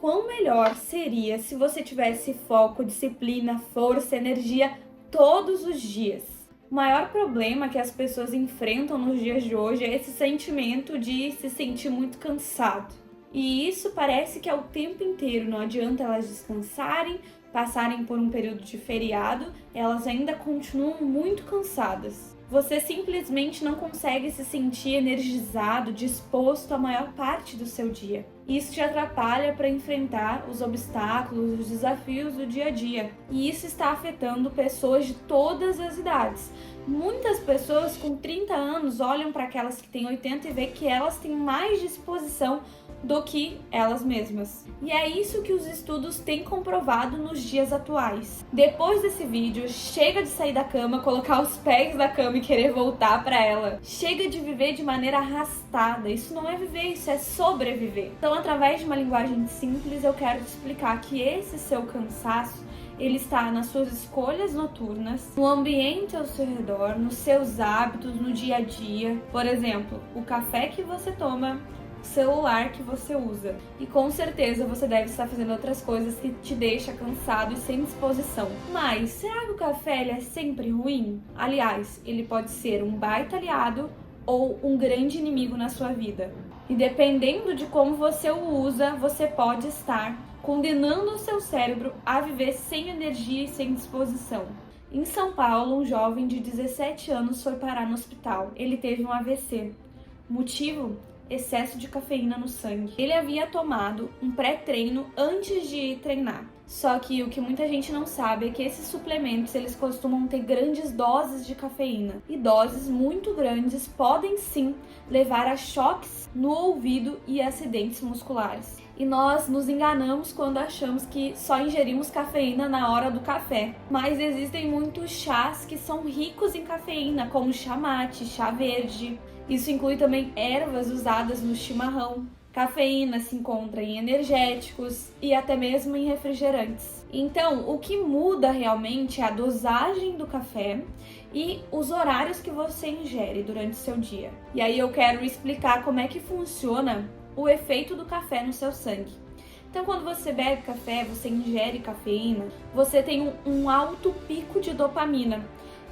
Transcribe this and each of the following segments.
quão melhor seria se você tivesse foco, disciplina, força, energia todos os dias. O maior problema que as pessoas enfrentam nos dias de hoje é esse sentimento de se sentir muito cansado. E isso parece que é o tempo inteiro, não adianta elas descansarem, passarem por um período de feriado, elas ainda continuam muito cansadas. Você simplesmente não consegue se sentir energizado, disposto a maior parte do seu dia. Isso te atrapalha para enfrentar os obstáculos, os desafios do dia a dia. E isso está afetando pessoas de todas as idades. Muitas pessoas com 30 anos olham para aquelas que têm 80 e vê que elas têm mais disposição do que elas mesmas. E é isso que os estudos têm comprovado nos dias atuais. Depois desse vídeo, chega de sair da cama, colocar os pés na cama e querer voltar para ela. Chega de viver de maneira arrastada. Isso não é viver, isso é sobreviver. Então, através de uma linguagem simples, eu quero te explicar que esse seu cansaço ele está nas suas escolhas noturnas, no ambiente ao seu redor, nos seus hábitos, no dia a dia. Por exemplo, o café que você toma, o celular que você usa. E com certeza você deve estar fazendo outras coisas que te deixam cansado e sem disposição. Mas será que o café ele é sempre ruim? Aliás, ele pode ser um baita aliado ou um grande inimigo na sua vida. E dependendo de como você o usa, você pode estar condenando o seu cérebro a viver sem energia e sem disposição. Em São Paulo, um jovem de 17 anos foi parar no hospital. Ele teve um AVC. Motivo? Excesso de cafeína no sangue. Ele havia tomado um pré-treino antes de ir treinar. Só que o que muita gente não sabe é que esses suplementos eles costumam ter grandes doses de cafeína. E doses muito grandes podem sim levar a choques no ouvido e acidentes musculares. E nós nos enganamos quando achamos que só ingerimos cafeína na hora do café. Mas existem muitos chás que são ricos em cafeína, como chá mate, chá verde. Isso inclui também ervas usadas no chimarrão. Cafeína se encontra em energéticos e até mesmo em refrigerantes. Então, o que muda realmente é a dosagem do café e os horários que você ingere durante o seu dia. E aí eu quero explicar como é que funciona o efeito do café no seu sangue. Então, quando você bebe café, você ingere cafeína, você tem um alto pico de dopamina.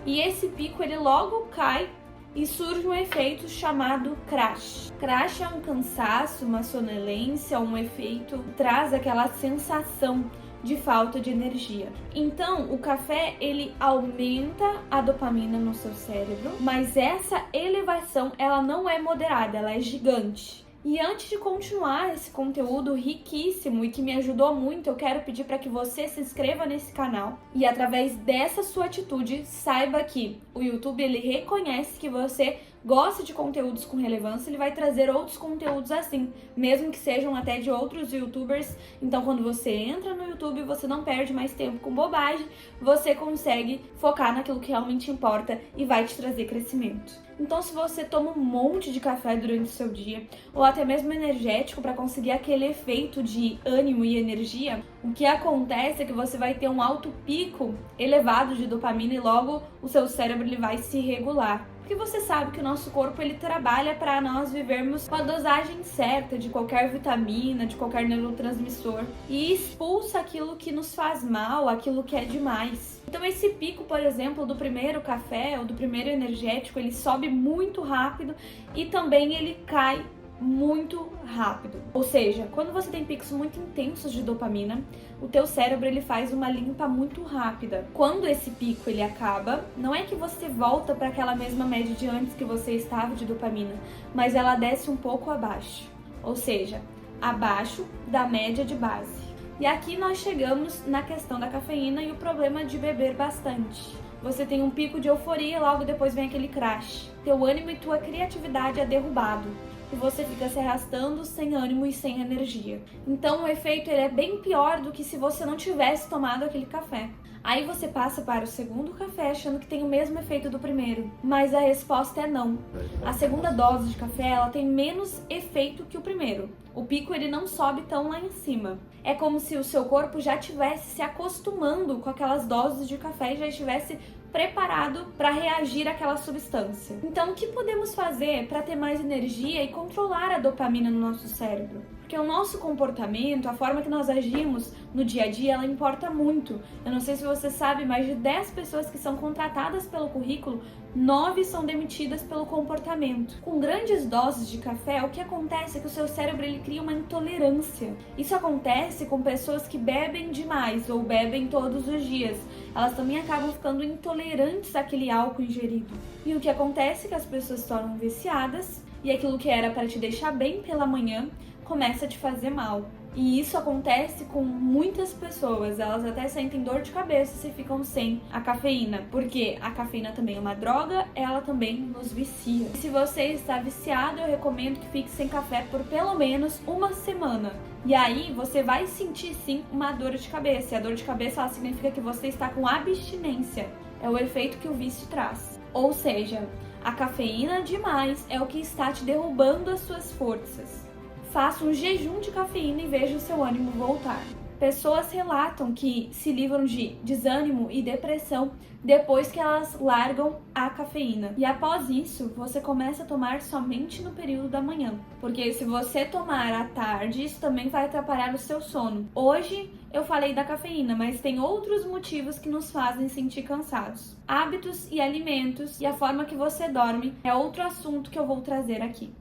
E esse pico, ele logo cai e surge um efeito chamado crash. Crash é um cansaço, uma sonolência, um efeito que traz aquela sensação de falta de energia. Então, o café, ele aumenta a dopamina no seu cérebro, mas essa elevação, ela não é moderada, ela é gigante. E antes de continuar esse conteúdo riquíssimo e que me ajudou muito, eu quero pedir para que você se inscreva nesse canal e através dessa sua atitude, saiba que o YouTube ele reconhece que você gosta de conteúdos com relevância, ele vai trazer outros conteúdos assim, mesmo que sejam até de outros YouTubers. Então, quando você entra no YouTube, você não perde mais tempo com bobagem, você consegue focar naquilo que realmente importa e vai te trazer crescimento. Então, se você toma um monte de café durante o seu dia, ou até mesmo energético para conseguir aquele efeito de ânimo e energia, o que acontece é que você vai ter um alto pico elevado de dopamina e logo o seu cérebro ele vai se regular. Porque você sabe que o nosso corpo ele trabalha para nós vivermos com a dosagem certa de qualquer vitamina, de qualquer neurotransmissor e expulsa aquilo que nos faz mal, aquilo que é demais. Então esse pico, por exemplo, do primeiro café ou do primeiro energético, ele sobe muito rápido e também ele cai muito rápido. Ou seja, quando você tem picos muito intensos de dopamina, o teu cérebro ele faz uma limpa muito rápida. Quando esse pico ele acaba, não é que você volta para aquela mesma média de antes que você estava de dopamina, mas ela desce um pouco abaixo. Ou seja, abaixo da média de base. E aqui nós chegamos na questão da cafeína e o problema de beber bastante. Você tem um pico de euforia e logo depois vem aquele crash. Teu ânimo e tua criatividade é derrubado. E você fica se arrastando sem ânimo e sem energia. Então o efeito ele é bem pior do que se você não tivesse tomado aquele café. Aí você passa para o segundo café achando que tem o mesmo efeito do primeiro, mas a resposta é não. A segunda dose de café ela tem menos efeito que o primeiro. O pico ele não sobe tão lá em cima. É como se o seu corpo já estivesse se acostumando com aquelas doses de café e já estivesse preparado para reagir àquela substância. Então, o que podemos fazer para ter mais energia e controlar a dopamina no nosso cérebro? Porque o nosso comportamento, a forma que nós agimos no dia a dia, ela importa muito. Eu não sei se você sabe, mas de 10 pessoas que são contratadas pelo currículo, 9 são demitidas pelo comportamento. Com grandes doses de café, o que acontece é que o seu cérebro ele cria uma intolerância. Isso acontece com pessoas que bebem demais ou bebem todos os dias. Elas também acabam ficando intolerantes àquele álcool ingerido. E o que acontece é que as pessoas se tornam viciadas e aquilo que era para te deixar bem pela manhã começa a te fazer mal. E isso acontece com muitas pessoas, elas até sentem dor de cabeça se ficam sem a cafeína, porque a cafeína também é uma droga, ela também nos vicia. E se você está viciado, eu recomendo que fique sem café por pelo menos uma semana. E aí você vai sentir sim uma dor de cabeça, e a dor de cabeça ela significa que você está com abstinência, é o efeito que o vício traz. Ou seja, a cafeína demais é o que está te derrubando as suas forças. Faça um jejum de cafeína e veja o seu ânimo voltar. Pessoas relatam que se livram de desânimo e depressão depois que elas largam a cafeína. E após isso, você começa a tomar somente no período da manhã. Porque se você tomar à tarde, isso também vai atrapalhar o seu sono. Hoje eu falei da cafeína, mas tem outros motivos que nos fazem sentir cansados. Hábitos e alimentos e a forma que você dorme é outro assunto que eu vou trazer aqui.